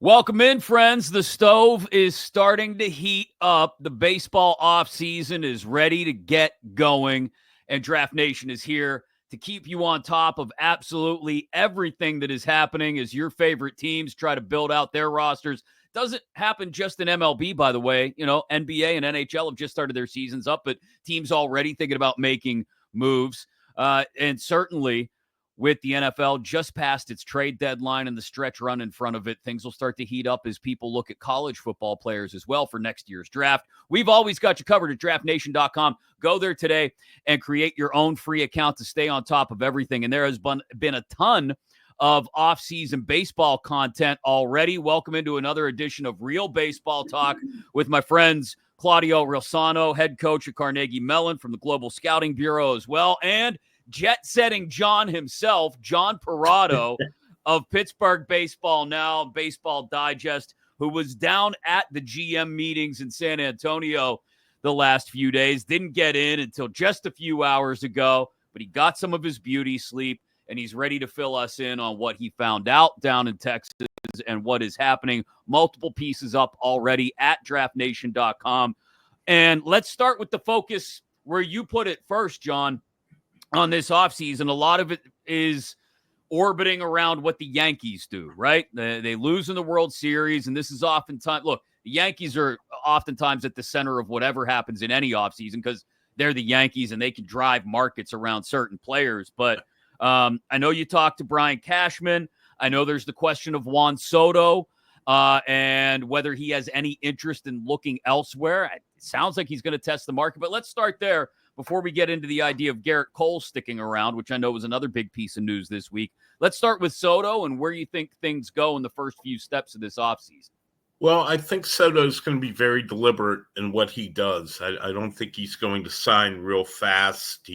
Welcome in, friends. The stove is starting to heat up. The baseball offseason is ready to get going, and Draft Nation is here to keep you on top of absolutely everything that is happening as your favorite teams try to build out their rosters. Doesn't happen just in MLB, by the way. You know, NBA and NHL have just started their seasons up, but teams already thinking about making moves. And certainly with the NFL just past its trade deadline and the stretch run in front of it, things will start to heat up as people look at college football players as well for next year's draft. We've always got you covered at draftnation.com. Go there today and create your own free account to stay on top of everything. And there has been a ton of off-season baseball content already. Welcome into another edition of Real Baseball Talk with my friends Claudio Reilsono, head coach at Carnegie Mellon from the Global Scouting Bureau as well, and jet-setting John himself, John Perrotto of Pittsburgh Baseball Now, Baseball Digest, who was down at the GM meetings in San Antonio the last few days. Didn't get in until just a few hours ago, but he got some of his beauty sleep, and he's ready to fill us in on what he found out down in Texas and what is happening. Multiple pieces up already at draftnation.com. And let's start with the focus where you put it first, John. On this offseason, a lot of it is orbiting around what the Yankees do, right? They lose in the World Series, and this is oftentimes, look, the Yankees are oftentimes at the center of whatever happens in any offseason because they're the Yankees and they can drive markets around certain players. But I know you talked to Brian Cashman. I know there's the question of Juan Soto and whether he has any interest in looking elsewhere. It sounds like he's going to test the market, but let's start there before we get into the idea of Garrett Cole sticking around, which I know was another big piece of news this week. Let's start with Soto and where you think things go in the first few steps of this offseason. Well, I think Soto's going to be very deliberate in what he does. I don't think he's going to sign real fast.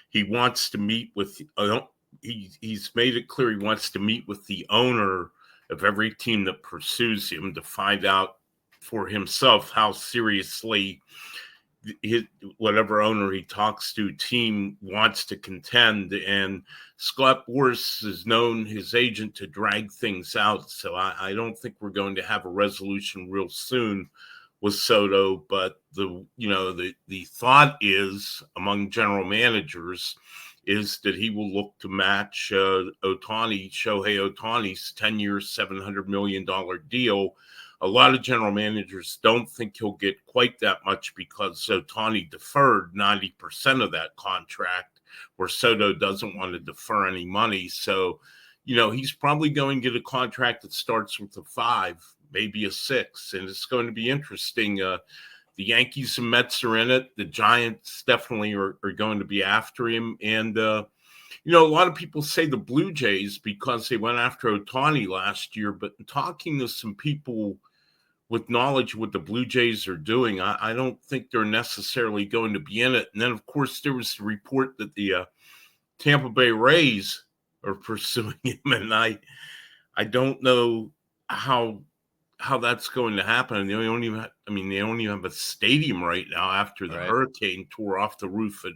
He wants to meet with he's made it clear he wants to meet with the owner of every team that pursues him to find out for himself how seriously whatever owner he talks to team wants to contend. And Scott Boras has known his agent to drag things out. So I don't think we're going to have a resolution real soon with Soto. But the thought is among general managers is that he will look to match Shohei Ohtani's 10-year, $700 million deal. A lot of general managers don't think he'll get quite that much because Ohtani deferred 90% of that contract, where Soto doesn't want to defer any money. So, he's probably going to get a contract that starts with a 5, maybe a 6, and it's going to be interesting. The Yankees and Mets are in it. The Giants definitely are going to be after him. And, a lot of people say the Blue Jays because they went after Ohtani last year, but in talking to some people with knowledge of what the Blue Jays are doing, I don't think they're necessarily going to be in it. And then, of course, there was the report that the Tampa Bay Rays are pursuing him, and I don't know how that's going to happen. They don't even have a stadium right now after the hurricane tore off the roof at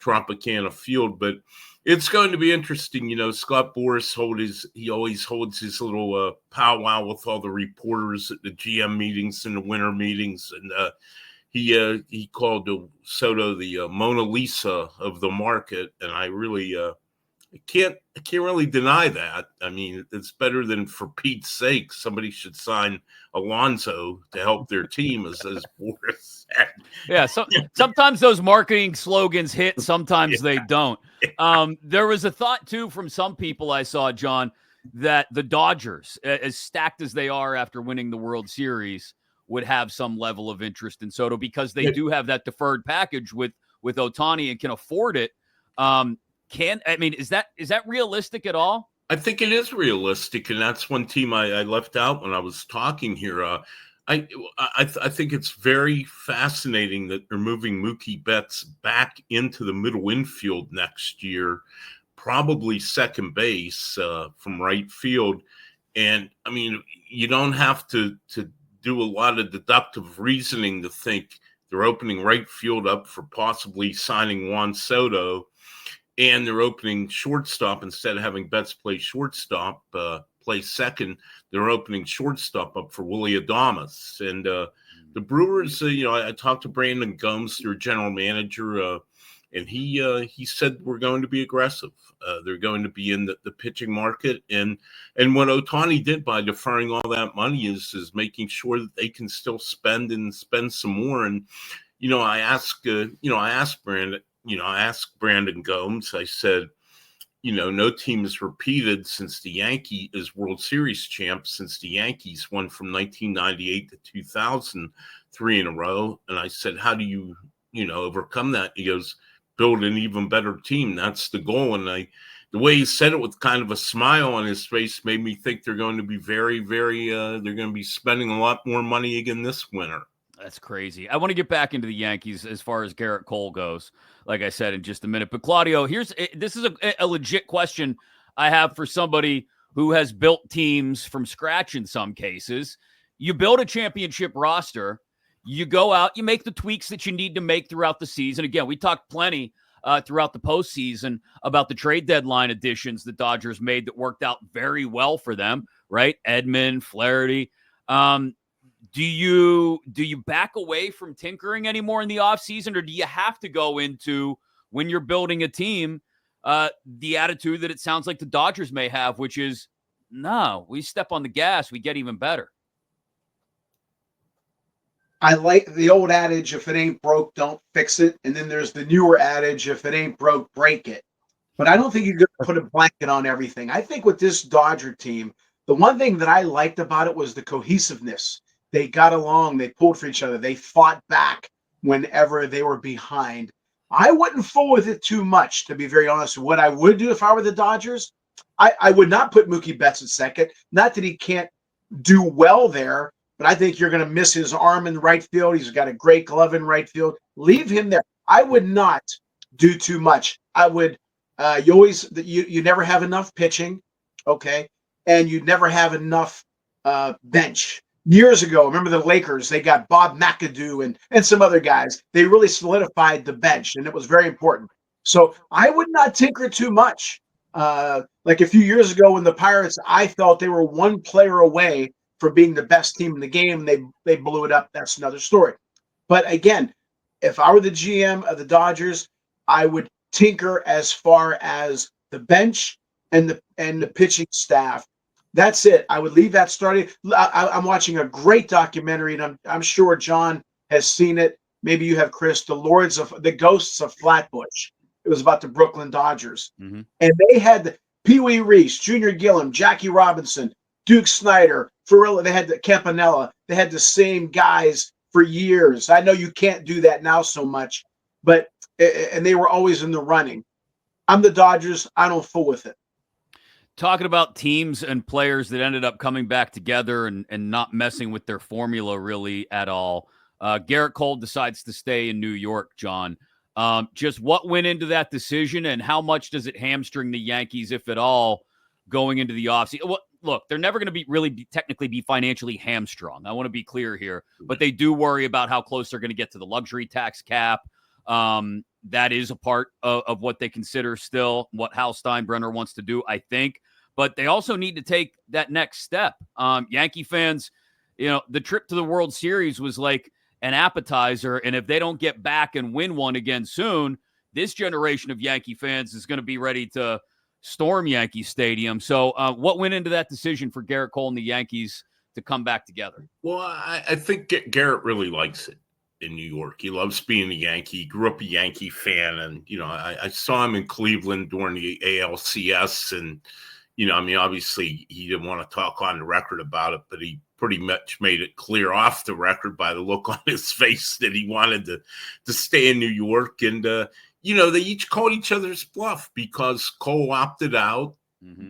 Tropicana Field. But it's going to be interesting. Scott Boras always holds his little powwow with all the reporters at the GM meetings and the winter meetings, and he called Soto the Mona Lisa of the market, and I really I can't really deny that. I mean, it's better than, for Pete's sake, somebody should sign Alonso to help their team, as Boras said. Yeah, sometimes those marketing slogans hit, sometimes they don't. There was a thought, too, from some people I saw, John, that the Dodgers, as stacked as they are after winning the World Series, would have some level of interest in Soto because they do have that deferred package with Ohtani and can afford it. Is that realistic at all? I think it is realistic, and that's one team I left out when I was talking here. I think it's very fascinating that they're moving Mookie Betts back into the middle infield next year, probably second base from right field. And I mean, you don't have to do a lot of deductive reasoning to think they're opening right field up for possibly signing Juan Soto. And they're opening shortstop instead of having Betts play shortstop, play second. They're opening shortstop up for Willie Adames. And the Brewers, I talked to Brandon Gomes, their general manager, and he said we're going to be aggressive. They're going to be in the pitching market. And what Ohtani did by deferring all that money is making sure that they can still spend some more. And, I asked Brandon Gomes, I said, no team has repeated since the Yankees is World Series champs, since the Yankees won from 1998 to 2003 in a row. And I said, how do you, overcome that? He goes, build an even better team. That's the goal. And the way he said it with kind of a smile on his face made me think they're going to be very, very, they're going to be spending a lot more money again this winter. That's crazy. I want to get back into the Yankees as far as Garrett Cole goes, like I said, in just a minute. But Claudio, this is a legit question I have for somebody who has built teams from scratch in some cases. You build a championship roster, you go out, you make the tweaks that you need to make throughout the season. Again, we talked plenty throughout the postseason about the trade deadline additions the Dodgers made that worked out very well for them, right? Edman, Flaherty. Do you back away from tinkering anymore in the offseason, or do you have to go into, when you're building a team, the attitude that it sounds like the Dodgers may have, which is, no, we step on the gas, we get even better? I like the old adage, if it ain't broke, don't fix it. And then there's the newer adage, if it ain't broke, break it. But I don't think you're going to put a blanket on everything. I think with this Dodger team, the one thing that I liked about it was the cohesiveness. They got along. They pulled for each other. They fought back whenever they were behind. I wouldn't fool with it too much, to be very honest. What I would do if I were the Dodgers, I would not put Mookie Betts at second. Not that he can't do well there, but I think you're going to miss his arm in right field. He's got a great glove in right field. Leave him there. I would not do too much. I would. You never have enough pitching, okay, and you never have enough bench. Years ago, remember the Lakers? They got Bob McAdoo and some other guys. They really solidified the bench, and it was very important. So I would not tinker too much. Like a few years ago when the Pirates, I felt they were one player away from being the best team in the game. They blew it up. That's another story. But again, if I were the GM of the Dodgers, I would tinker as far as the bench and the pitching staff. That's it. I would leave that starting. I'm watching a great documentary, and I'm sure John has seen it. Maybe you have, Chris, the Ghosts of Flatbush. It was about the Brooklyn Dodgers. Mm-hmm. And they had Pee Wee Reese, Junior Gillum, Jackie Robinson, Duke Snyder, Ferrella. They had the Campanella. They had the same guys for years. I know you can't do that now so much, and they were always in the running. I'm the Dodgers. I don't fool with it. Talking about teams and players that ended up coming back together and not messing with their formula really at all. Garrett Cole decides to stay in New York, John. Just what went into that decision, and how much does it hamstring the Yankees, if at all, going into the offseason? Well, look, they're never going to technically be financially hamstrung. I want to be clear here, but they do worry about how close they're going to get to the luxury tax cap. That is a part of what they consider still what Hal Steinbrenner wants to do, I think. But they also need to take that next step. Yankee fans, the trip to the World Series was like an appetizer. And if they don't get back and win one again soon, this generation of Yankee fans is going to be ready to storm Yankee Stadium. So what went into that decision for Garrett Cole and the Yankees to come back together? Well, I think Garrett really likes it in New York. He loves being a Yankee. He grew up a Yankee fan. And, I saw him in Cleveland during the ALCS. And, obviously he didn't want to talk on the record about it, but he pretty much made it clear off the record by the look on his face that he wanted to stay in New York. And, they each called each other's bluff because Cole opted out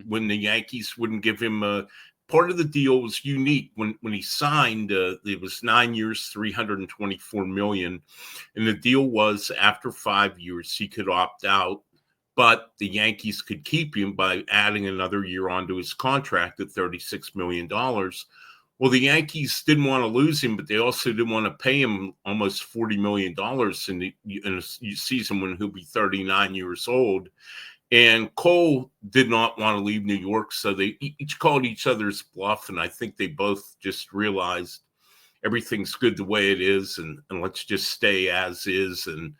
when the Yankees wouldn't give him a part of the deal. Was unique when he signed. It was 9 years, $324 million. And the deal was after 5 years, he could opt out, but the Yankees could keep him by adding another year onto his contract at $36 million. Well, the Yankees didn't want to lose him, but they also didn't want to pay him almost $40 million in a season when he'll be 39 years old. And Cole did not want to leave New York, so they each called each other's bluff, and I think they both just realized everything's good the way it is, and let's just stay as is. And,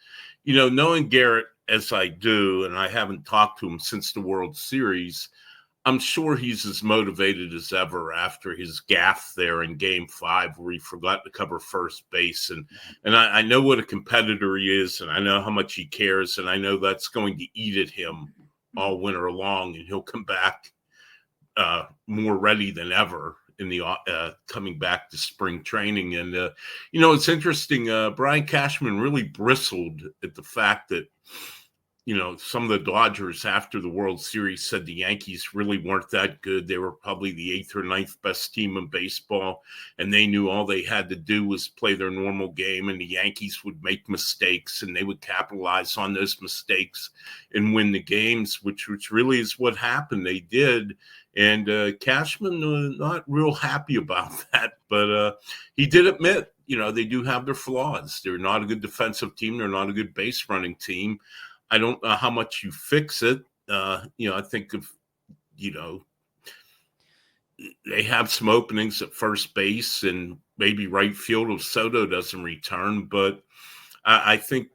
knowing Garrett as I do, and I haven't talked to him since the World Series, I'm sure he's as motivated as ever after his gaffe there in Game 5 where he forgot to cover first base. And I know what a competitor he is, and I know how much he cares, and I know that's going to eat at him all winter long, and he'll come back more ready than ever in the coming back to spring training. And, it's interesting. Brian Cashman really bristled at the fact that, some of the Dodgers after the World Series said the Yankees really weren't that good. They were probably the 8th or 9th best team in baseball, and they knew all they had to do was play their normal game, and the Yankees would make mistakes, and they would capitalize on those mistakes and win the games, which really is what happened. They did, and Cashman was not real happy about that, but he did admit, they do have their flaws. They're not a good defensive team. They're not a good base running team. I don't know how much you fix it. I think if, they have some openings at first base and maybe right field if Soto doesn't return. But I think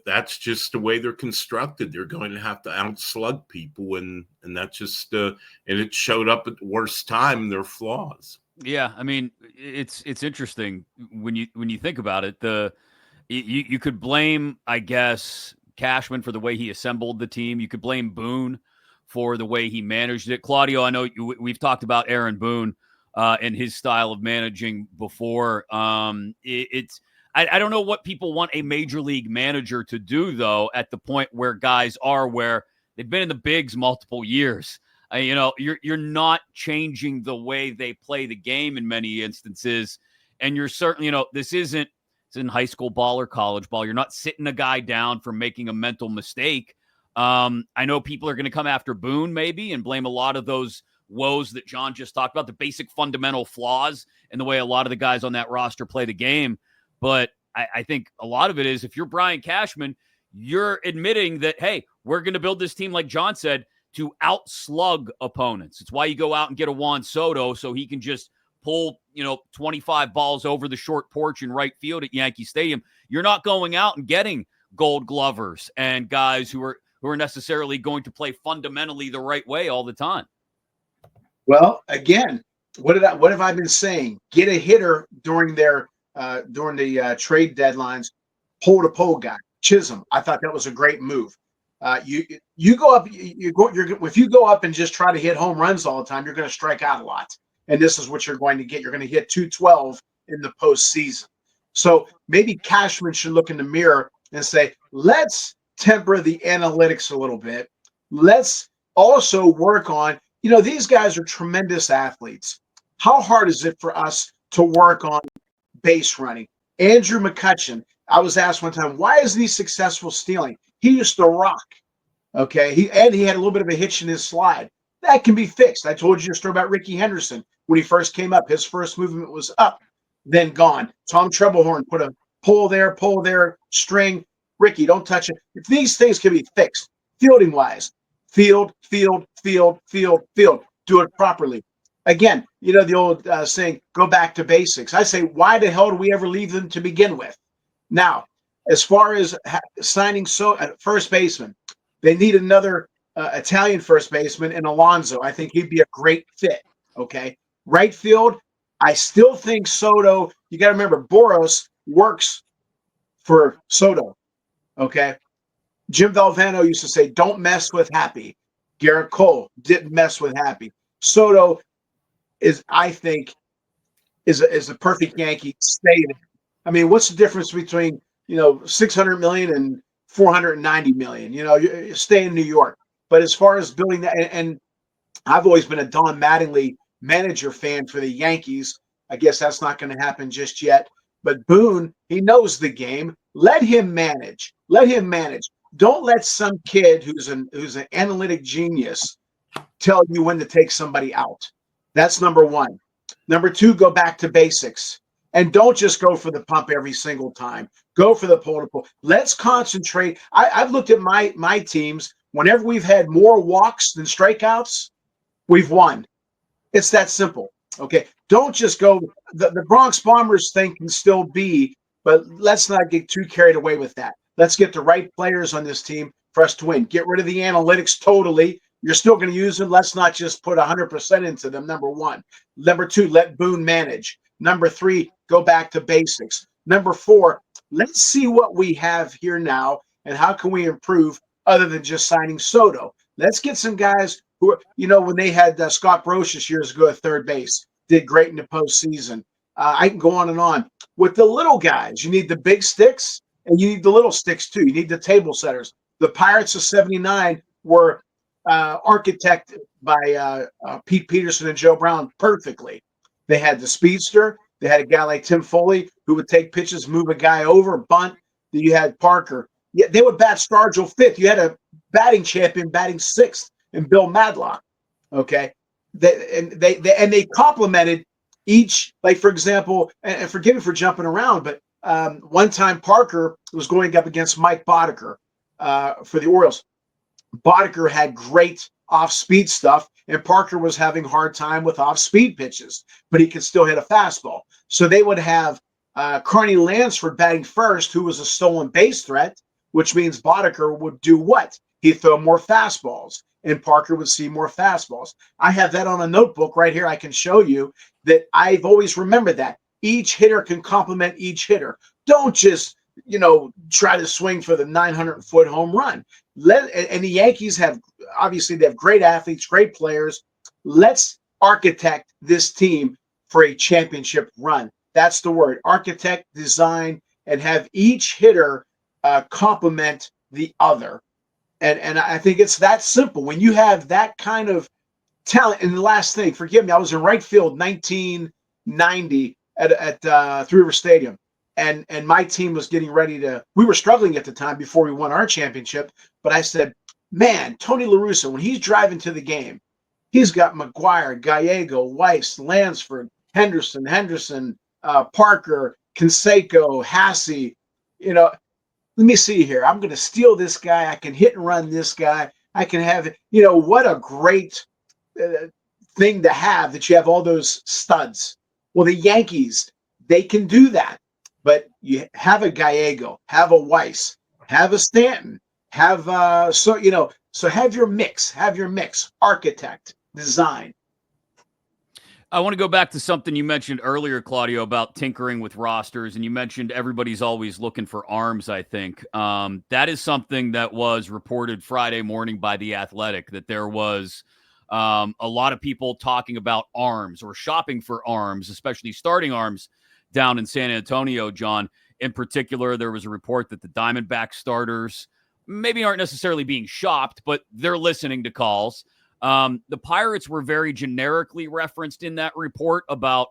that's just the way they're constructed. They're going to have to outslug people, and that's just and it showed up at the worst time, their flaws. Yeah, I mean, it's interesting when you think about it. You could blame, I guess, Cashman for the way he assembled the team. You could blame Boone for the way he managed it. Claudio, I know we've talked about Aaron Boone and his style of managing before. I don't know what people want a major league manager to do, though, at the point where guys are where they've been in the bigs multiple years. You're not changing the way they play the game in many instances. And you're certainly, this isn't in high school ball or college ball. You're not sitting a guy down for making a mental mistake. I know people are going to come after Boone maybe and blame a lot of those woes that John just talked about, the basic fundamental flaws in the way a lot of the guys on that roster play the game. But I think a lot of it is, if you're Brian Cashman, you're admitting that, hey, we're going to build this team, like John said, to outslug opponents. It's why you go out and get a Juan Soto so he can just pull, 25 balls over the short porch in right field at Yankee Stadium. You're not going out and getting Gold Glovers and guys who are necessarily going to play fundamentally the right way all the time. Well, again, what have I been saying? Get a hitter during the trade deadlines. Pole guy, Chisholm. I thought that was a great move. You go up, if you go up and just try to hit home runs all the time, you're going to strike out a lot. And this is what you're going to get. You're going to hit 212 in the postseason. So maybe Cashman should look in the mirror and say, let's temper the analytics a little bit. Let's also work on, these guys are tremendous athletes. How hard is it for us to work on base running? Andrew McCutchen, I was asked one time, why isn't he successful stealing? He used to rock. Okay. He had a little bit of a hitch in his slide. That can be fixed. I told you a story about Ricky Henderson. When he first came up, his first movement was up, then gone. Tom Trebelhorn put a pull there, string. Ricky, don't touch it. If these things can be fixed, fielding wise, field. Do it properly. Again, the old saying, go back to basics. I say, why the hell do we ever leave them to begin with? Now, as far as signing first baseman, they need another Italian first baseman in Alonso. I think he'd be a great fit. Okay. Right field, I still think Soto, you got to remember, Boros works for Soto. Okay. Jim Valvano used to say, don't mess with Happy. Garrett Cole didn't mess with Happy. Soto is, I think, is a perfect Yankee. Stay there. I mean, what's the difference between, $600 million and $490 million? You stay in New York. But as far as building that, and I've always been a Don Mattingly manager fan for the Yankees. I guess that's not going to happen just yet. But Boone, he knows the game. Let him manage. Don't let some kid who's an analytic genius tell you when to take somebody out. That's number one. Number two, go back to basics. And don't just go for the pump every single time. Go for the pull. Let's concentrate. I've looked at my teams Whenever we've had more walks than strikeouts, we've won. It's that simple. Okay. Don't just go. The Bronx Bombers thing can still be, but let's not get too carried away with that. Let's get the right players on this team for us to win. Get rid of the analytics totally. You're still going to use them. Let's not just put 100% into them, number one. Number two, let Boone manage. Number three, go back to basics. Number four, let's see what we have here now and how can we improve other than just signing Soto. Let's get some guys who are, when they had Scott Brocious years ago at third base, did great in the postseason. I can go on and on. With the little guys, you need the big sticks and you need the little sticks too. You need the table setters. The Pirates of '79 were architected by Pete Peterson and Joe Brown perfectly. They had the speedster. They had a guy like Tim Foley who would take pitches, move a guy over, bunt. Then you had Parker. Yeah, they would bat Stargell fifth. You had a batting champion batting sixth and Bill Madlock. Okay, they complimented each. Like for example, and forgive me for jumping around, but one time Parker was going up against Mike Boddicker for the Orioles. Boddicker had great off-speed stuff, and Parker was having a hard time with off-speed pitches, but he could still hit a fastball. So they would have Carney Lansford batting first, who was a stolen base threat, which means Boddicker would do what? He'd throw more fastballs, and Parker would see more fastballs. I have that on a notebook right here. I can show you that I've always remembered that. Each hitter can complement each hitter. Don't just try to swing for the 900-foot home run. And the Yankees have, obviously, they have great athletes, great players. Let's architect this team for a championship run. That's the word. Architect, design, and have each hitter complement the other. And I think it's that simple. When you have that kind of talent, and the last thing, forgive me, I was in right field 1990 at Three River Stadium. And my team was getting ready we were struggling at the time before we won our championship. But I said, man, Tony La Russa, when he's driving to the game, he's got McGuire, Gallego, Weiss, Lansford, Henderson, Parker, Canseco, Hasse. Let me see here. I'm going to steal this guy. I can hit and run this guy. I can have, what a great thing to have that you have all those studs. Well, the Yankees, they can do that. But you have a Gallego, have a Weiss, have a Stanton, have so have your mix, architect, design. I want to go back to something you mentioned earlier, Claudio, about tinkering with rosters, and you mentioned everybody's always looking for arms, I think. That is something that was reported Friday morning by The Athletic, that there was a lot of people talking about arms or shopping for arms, especially starting arms, down in San Antonio, John. In particular, there was a report that the Diamondback starters maybe aren't necessarily being shopped, but they're listening to calls. The Pirates were very generically referenced in that report about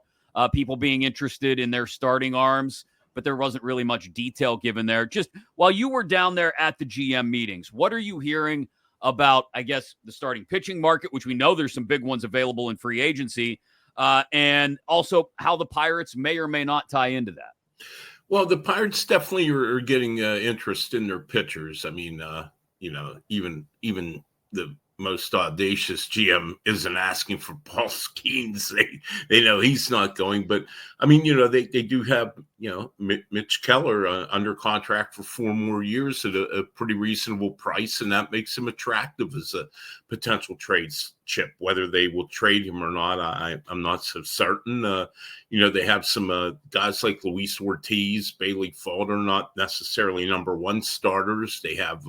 people being interested in their starting arms, but there wasn't really much detail given there. Just while you were down there at the GM meetings, what are you hearing about, I guess, the starting pitching market, which we know there's some big ones available in free agency, and also how the Pirates may or may not tie into that? Well, the Pirates definitely are getting interest in their pitchers. I mean, even the most audacious GM isn't asking for Paul Skeens. They know he's not going, but I mean, they do have, Mitch Keller under contract for 4 more years at a pretty reasonable price. And that makes him attractive as a potential trade chip. Whether they will trade him or not, I'm not so certain. They have some guys like Luis Ortiz, Bailey Falter, not necessarily number 1 starters. They have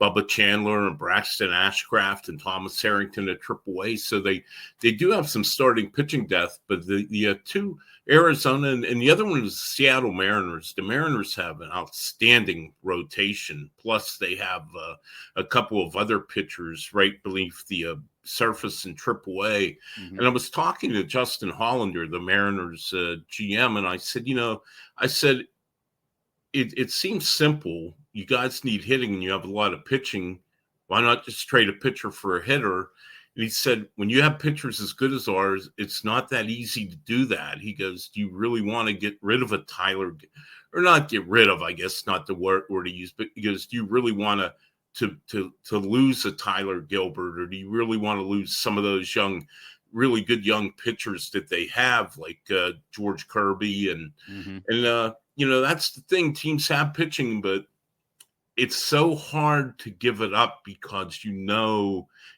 Bubba Chandler and Braxton Ashcraft and Thomas Harrington at AAA. So they do have some starting pitching depth, but the 2, Arizona and the other one is the Seattle Mariners. The Mariners have an outstanding rotation. Plus they have a couple of other pitchers right beneath the surface in AAA. Mm-hmm. And I was talking to Justin Hollander, the Mariners GM, and I said, it seems simple. You guys need hitting and you have a lot of pitching. Why not just trade a pitcher for a hitter? And he said, when you have pitchers as good as ours, it's not that easy to do that. He goes, do you really want to get rid of a Tyler, or not get rid of, I guess, not the word to use, but he goes, do you really want to to lose a Tyler Gilbert, or do you really want to lose some of those really good young pitchers that they have, like George Kirby and that's the thing. Teams have pitching, but it's so hard to give it up because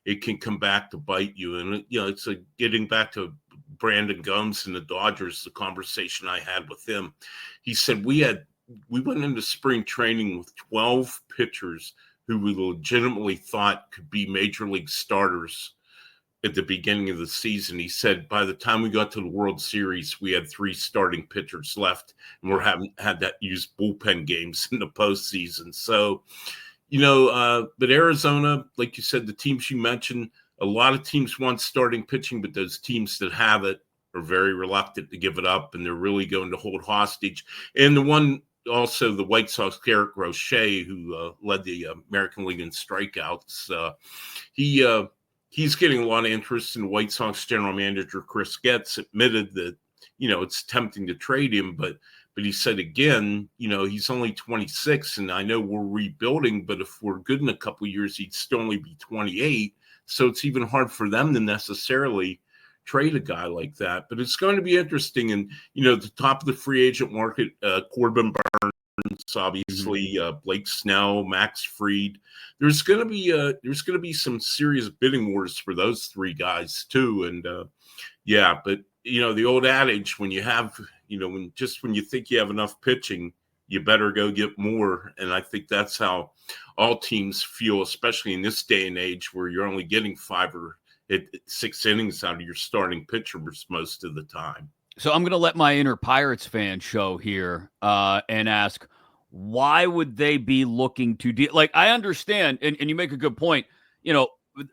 it can come back to bite you. And it's getting back to Brandon Gomes and the Dodgers, the conversation I had with him. He said we went into spring training with 12 pitchers who we legitimately thought could be major league starters at the beginning of the season. He said by the time we got to the World Series, we had 3 starting pitchers left, and we're having had that use bullpen games in the postseason. So, but Arizona, like you said, the teams you mentioned, a lot of teams want starting pitching, but those teams that have it are very reluctant to give it up, and they're really going to hold hostage. And the White Sox, Garrett Crochet, who led the American League in strikeouts, he's getting a lot of interest. In White Sox general manager Chris Getz admitted that, it's tempting to trade him, but he said again, he's only 26, and I know we're rebuilding, but if we're good in a couple of years, he'd still only be 28. So it's even hard for them to necessarily trade a guy like that. But it's going to be interesting. And, the top of the free agent market, Corbin Burns, obviously, Blake Snell, Max Fried. There's going to be some serious bidding wars for those 3 guys too. And but the old adage, when you have, when you think you have enough pitching, you better go get more. And I think that's how all teams feel, especially in this day and age where you're only getting 5 or 6 innings out of your starting pitchers most of the time. So I'm going to let my inner Pirates fan show here and ask, why would they be looking to I understand, and you make a good point.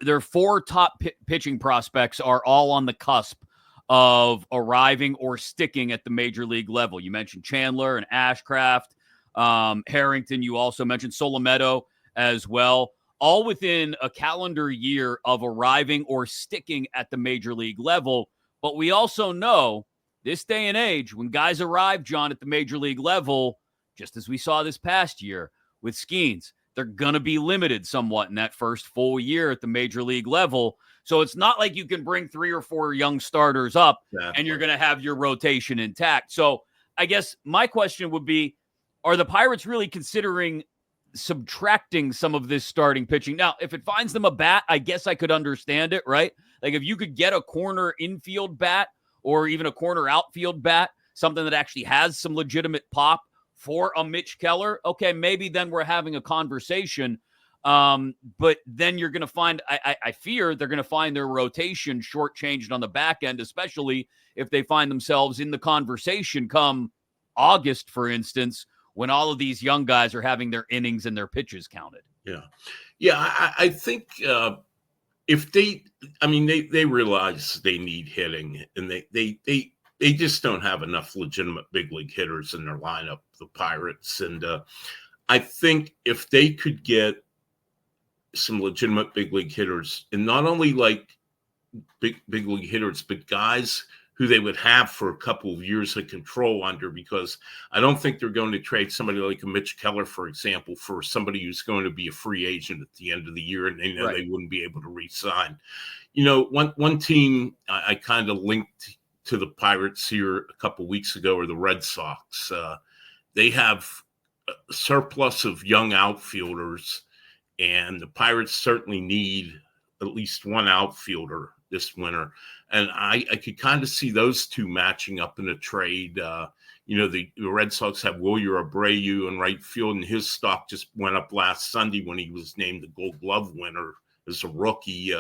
Their 4 top pitching prospects are all on the cusp of arriving or sticking at the major league level. You mentioned Chandler and Ashcraft, Harrington. You also mentioned Solometo as well, all within a calendar year of arriving or sticking at the major league level. But we also know this day and age, when guys arrive, John, at the major league level, just as we saw this past year with Skeens, they're going to be limited somewhat in that first full year at the major league level. So it's not like you can bring 3 or 4 young starters up and you're going to have your rotation intact. So I guess my question would be, are the Pirates really considering subtracting some of this starting pitching? Now, if it finds them a bat, I guess I could understand it, right? Like if you could get a corner infield bat or even a corner outfield bat, something that actually has some legitimate pop for a Mitch Keller, okay, maybe then we're having a conversation. But then you're going to find, I fear they're going to find their rotation shortchanged on the back end, especially if they find themselves in the conversation come August, for instance, when all of these young guys are having their innings and their pitches counted. Yeah. I think if they realize they need hitting, and they just don't have enough legitimate big league hitters in their lineup, the Pirates. And I think if they could get some legitimate big league hitters, and not only like big league hitters, but guys who they would have for a couple of years of control under, because I don't think they're going to trade somebody like a Mitch Keller, for example, for somebody who's going to be a free agent at the end of the year, and they know they wouldn't be able to re-sign. One team I kind of linked to the Pirates here a couple of weeks ago are the Red Sox. They have a surplus of young outfielders, and the Pirates certainly need at least one outfielder this winter. And I could kind of see those two matching up in a trade. The Red Sox have Wilyer Abreu in right field, and his stock just went up last Sunday when he was named the Gold Glove winner as a rookie.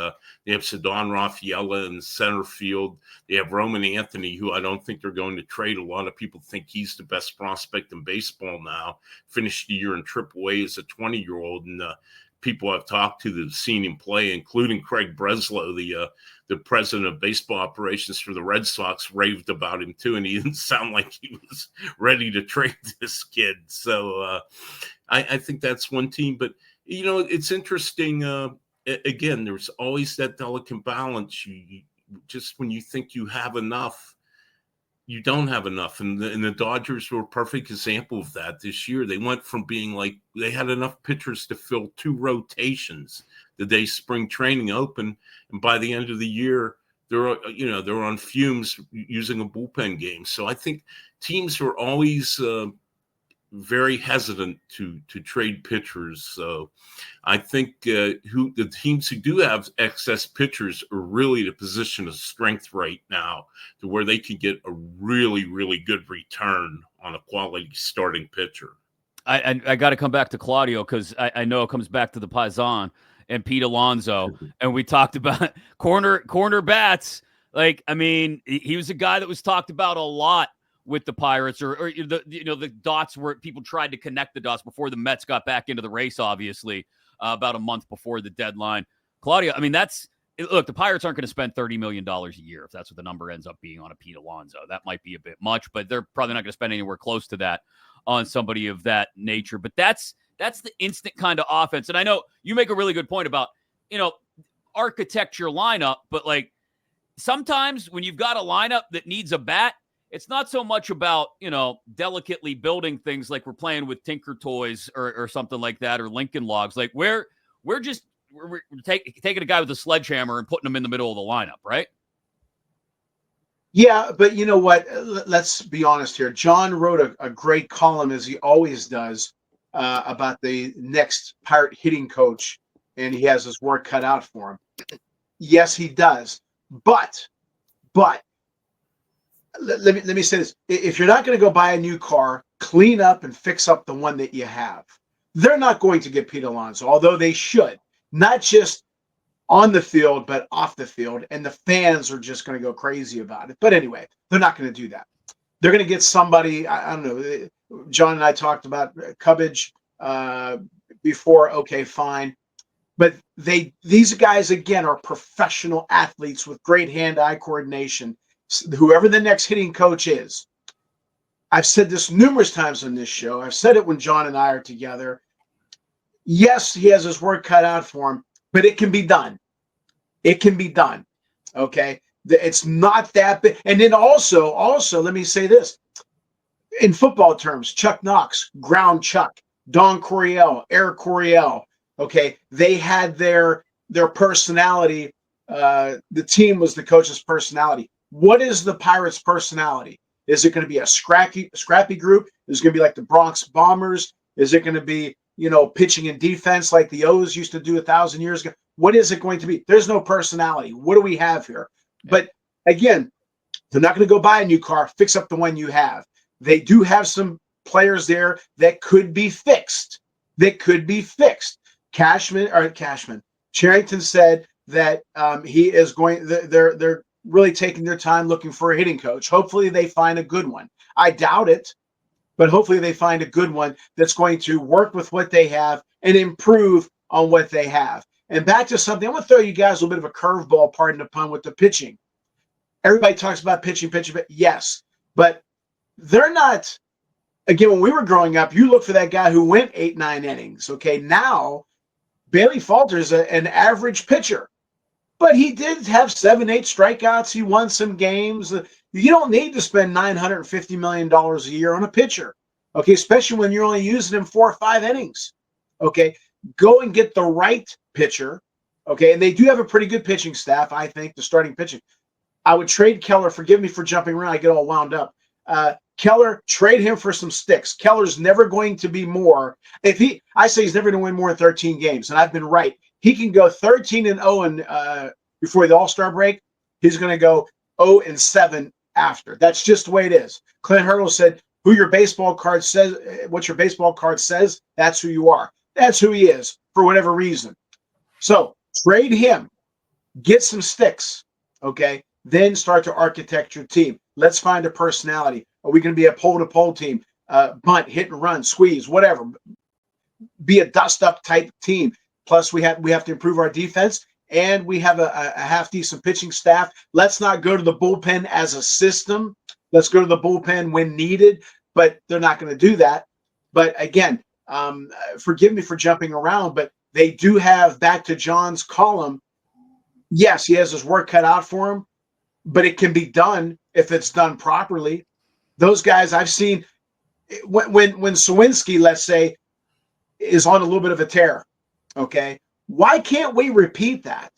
They have Ceddanne Rafaela in center field. They have Roman Anthony, who I don't think they're going to trade. A lot of people think he's the best prospect in baseball now. Finished the year in AAA as a 20-year-old, and people I've talked to that have seen him play, including Craig Breslow, the president of baseball operations for the Red Sox, raved about him too, and he didn't sound like he was ready to trade this kid. So I think that's one team. But, it's interesting. Again, there's always that delicate balance. You just when you think you have enough, you don't have enough. And the Dodgers were a perfect example of that this year. They went from being like they had enough pitchers to fill 2 rotations the day spring training opened, and by the end of the year, they're on fumes using a bullpen game. So I think teams are always very hesitant to trade pitchers. So I think the teams who do have excess pitchers are really in a position of strength right now to where they can get a really, really good return on a quality starting pitcher. I got to come back to Claudio because I know it comes back to the Paisan and Pete Alonso, and we talked about corner bats. Like, I mean, he was a guy that was talked about a lot with the Pirates, or the dots where people tried to connect the dots before the Mets got back into the race, obviously, about a month before the deadline. Claudio, I mean, look, the Pirates aren't going to spend $30 million a year if that's what the number ends up being on a Pete Alonso. That might be a bit much, but they're probably not going to spend anywhere close to that on somebody of that nature. But that's the instant kind of offense. And I know you make a really good point about, architecture lineup, but like sometimes when you've got a lineup that needs a bat, it's not so much about, delicately building things like we're playing with Tinker Toys or something like that, or Lincoln Logs. Like we're taking a guy with a sledgehammer and putting him in the middle of the lineup, right? Yeah, but you know what? Let's be honest here. John wrote a great column, as he always does, about the next Pirate hitting coach, and he has his work cut out for him. Yes, he does. But let me say this. If you're not going to go buy a new car, clean up and fix up the one that you have. They're not going to get Pete Alonso, although they should. Not just on the field, but off the field. And the fans are just going to go crazy about it. But anyway, they're not going to do that. They're going to get somebody, I don't know. John and I talked about Cubbage before. Okay, fine. But these guys, again, are professional athletes with great hand-eye coordination. Whoever the next hitting coach is, I've said this numerous times on this show. I've said it when John and I are together. Yes, he has his work cut out for him, but it can be done. It can be done. Okay? It's not that big. And then also, let me say this. In football terms, Chuck Knox, Ground Chuck, Don Coryell, Eric Coryell, okay, they had their personality. The team was the coach's personality. What is the Pirates' personality? Is it going to be a scrappy group? Is it going to be like the Bronx Bombers? Is it going to be, pitching and defense like the O's used to do 1,000 years ago? What is it going to be? There's no personality. What do we have here? But again, they're not going to go buy a new car, fix up the one you have. They do have some players there that could be fixed. Charrington said that he is going. They're really taking their time looking for a hitting coach. Hopefully they find a good one. I doubt it, but hopefully they find a good one that's going to work with what they have and improve on what they have. And back to something, I'm going to throw you guys a little bit of a curveball, pardon the pun, with the pitching. Everybody talks about pitching, but yes, but they're not. Again, when we were growing up, you look for that guy who went 8-9 innings. Okay, now Bailey Falter's an average pitcher, but he did have 7-8 strikeouts. He won some games. You don't need to spend $950 million a year on a pitcher, okay, especially when you're only using him 4 or 5 innings. Okay, go and get the right pitcher, okay, and they do have a pretty good pitching staff, I think, the starting pitching. I would trade Keller. Forgive me for jumping around. I get all wound up. Keller, trade him for some sticks. Keller's never going to be more. I say he's never going to win more than 13 games, and I've been right. He can go 13-0 before the All-Star break. He's going to go 0-7 after. That's just the way it is. Clint Hurdle said, what your baseball card says, that's who you are. That's who he is for whatever reason. So trade him, get some sticks, okay? Then start to architect your team. Let's find a personality. Are we going to be a pole-to-pole team? Bunt, hit and run, squeeze, whatever. Be a dust-up type team. Plus, we have to improve our defense, and we have a half-decent pitching staff. Let's not go to the bullpen as a system. Let's go to the bullpen when needed, but they're not going to do that. But again, forgive me for jumping around, but they do have, back to John's column, yes, he has his work cut out for him, but it can be done. if it's done properly. Those guys I've seen when Sawinski, let's say, is on a little bit of a tear. Okay, why can't we repeat that?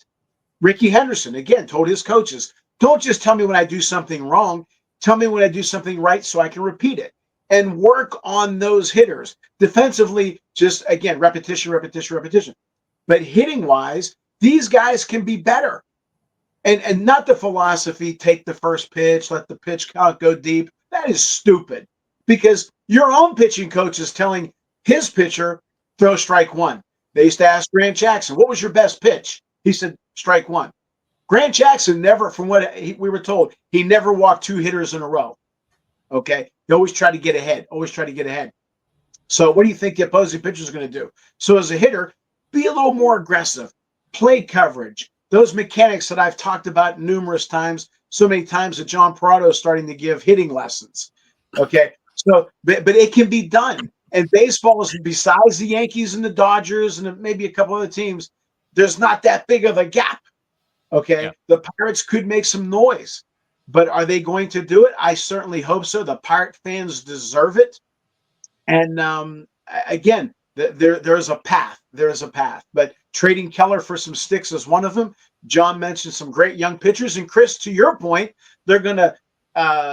Ricky Henderson again told his coaches, "Don't just tell me when I do something wrong. Tell me when I do something right so I can repeat it." And work on those hitters defensively. Just again, repetition, repetition, repetition. But hitting wise, these guys can be better. And not the philosophy, take the first pitch, let the pitch count go deep. That is stupid because your own pitching coach is telling his pitcher, throw strike one. They used to ask Grant Jackson, what was your best pitch? He said, strike one. Grant Jackson never, from what we were told, he never walked two hitters in a row. Okay. He always tried to get ahead, always tried to get ahead. So what do you think the opposing pitcher is going to do? So as a hitter, be a little more aggressive, play coverage, those mechanics that I've talked about numerous times, so many times that John Perrotto is starting to give hitting lessons. Okay. So, but it can be done. And baseball is, besides the Yankees and the Dodgers and maybe a couple other teams, there's not that big of a gap. Okay. Yeah. The Pirates could make some noise, but are they going to do it? I certainly hope so. The Pirate fans deserve it. And again, there's a path. There's a path. But trading Keller for some sticks is one of them. John mentioned some great young pitchers. And Chris, to your point, they're going to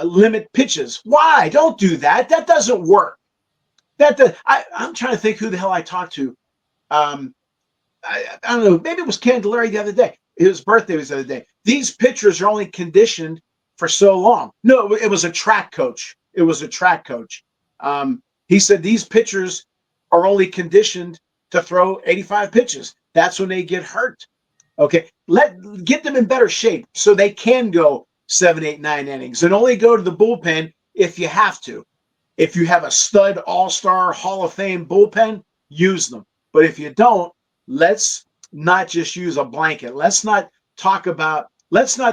limit pitches. Why? Don't do that. That doesn't work. I'm trying to think who the hell I talked to. I don't know. Maybe it was Candelaria the other day. His birthday was the other day. These pitchers are only conditioned for so long. No, it was a track coach. It was a track coach. He said these pitchers are only conditioned to throw 85 pitches. That's when they get hurt. Okay, get them in better shape so they can go 7, 8, 9 innings and only go to the bullpen if you have to. If you have a stud, all-star, Hall of Fame bullpen, use them. But if you don't, let's not just use a blanket. Let's not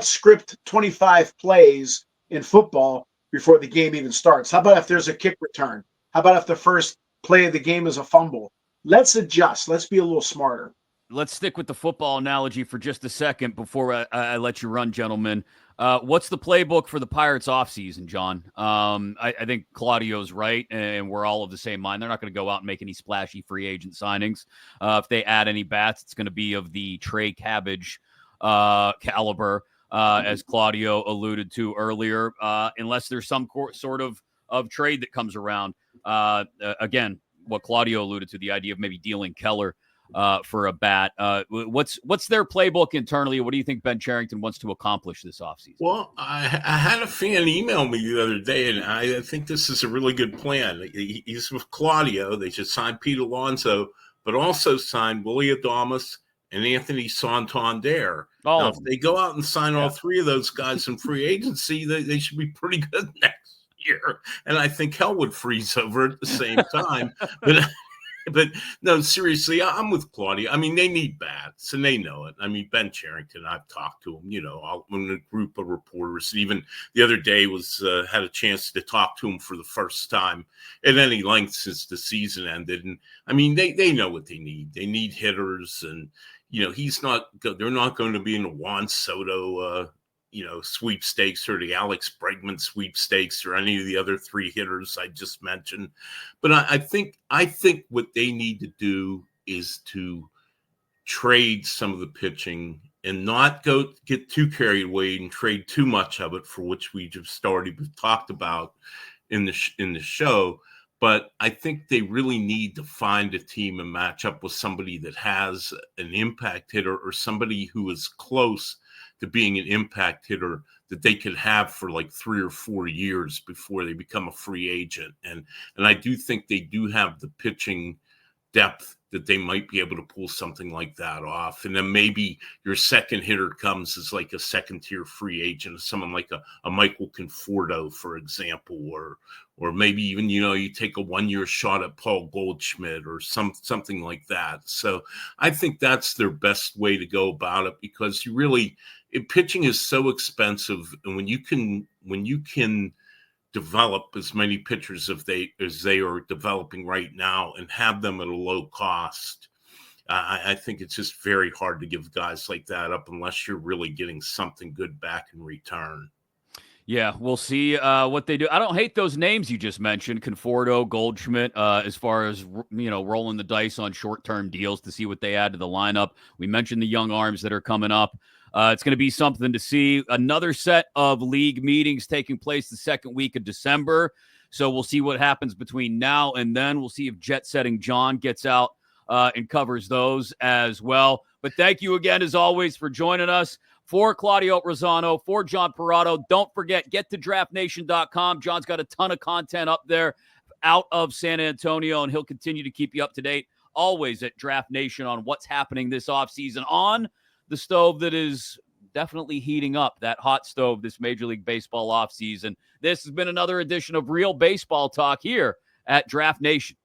script 25 plays in football before the game even starts. How about if there's a kick return? How about if the first play of the game is a fumble? Let's adjust. Let's be a little smarter. Let's stick with the football analogy for just a second before I let you run, gentlemen. What's the playbook for the Pirates offseason, John? I think Claudio's right, and we're all of the same mind. They're not going to go out and make any splashy free agent signings. If they add any bats, it's going to be of the Trey Cabbage caliber, as Claudio alluded to earlier, unless there's some sort of trade that comes around. Again, what Claudio alluded to, the idea of maybe dealing Keller for a bat. What's their playbook internally? What do you think Ben Cherington wants to accomplish this offseason? Well, I had a fan email me the other day, and I think this is a really good plan. He's with Claudio. They should sign Pete Alonso, but also sign Willie Adames and Anthony Santander. Now, if they go out and sign all three of those guys in free agency, they should be pretty good next year. And I think hell would freeze over at the same time. But no, seriously, I'm with Claudia. I mean, they need bats, and they know it. I mean, Ben Cherington, I've talked to him, in a group of reporters. Even the other day had a chance to talk to him for the first time at any length since the season ended. And I mean, they know what they need. They need hitters, and they're not going to be in a Juan Soto sweepstakes or the Alex Bregman sweepstakes or any of the other three hitters I just mentioned. But I think what they need to do is to trade some of the pitching and not get too carried away and trade too much of it, for which we just already talked about in the show. But I think they really need to find a team and match up with somebody that has an impact hitter or somebody who is close to being an impact hitter that they could have for like 3 or 4 years before they become a free agent. And I do think they do have the pitching depth that they might be able to pull something like that off. And then maybe your second hitter comes as like a second-tier free agent, someone like a Michael Conforto, for example, or maybe even, you take a 1-year shot at Paul Goldschmidt or something like that. So I think that's their best way to go about it, because pitching is so expensive. And when you can develop as many pitchers as they are developing right now and have them at a low cost, I think it's just very hard to give guys like that up unless you're really getting something good back in return. Yeah, we'll see what they do. I don't hate those names you just mentioned, Conforto, Goldschmidt, as far as, rolling the dice on short-term deals to see what they add to the lineup. We mentioned the young arms that are coming up. It's going to be something to see. Another set of league meetings taking place the second week of December. So we'll see what happens between now and then. We'll see if Jet Setting John gets out and covers those as well. But thank you again, as always, for joining us. For Claudio Reilsono, for John Perrotto, don't forget, get to draftnation.com. John's got a ton of content up there out of San Antonio, and he'll continue to keep you up to date, always at Draft Nation, on what's happening this offseason on the stove that is definitely heating up, that hot stove this Major League Baseball offseason. This has been another edition of Real Baseball Talk here at Draft Nation.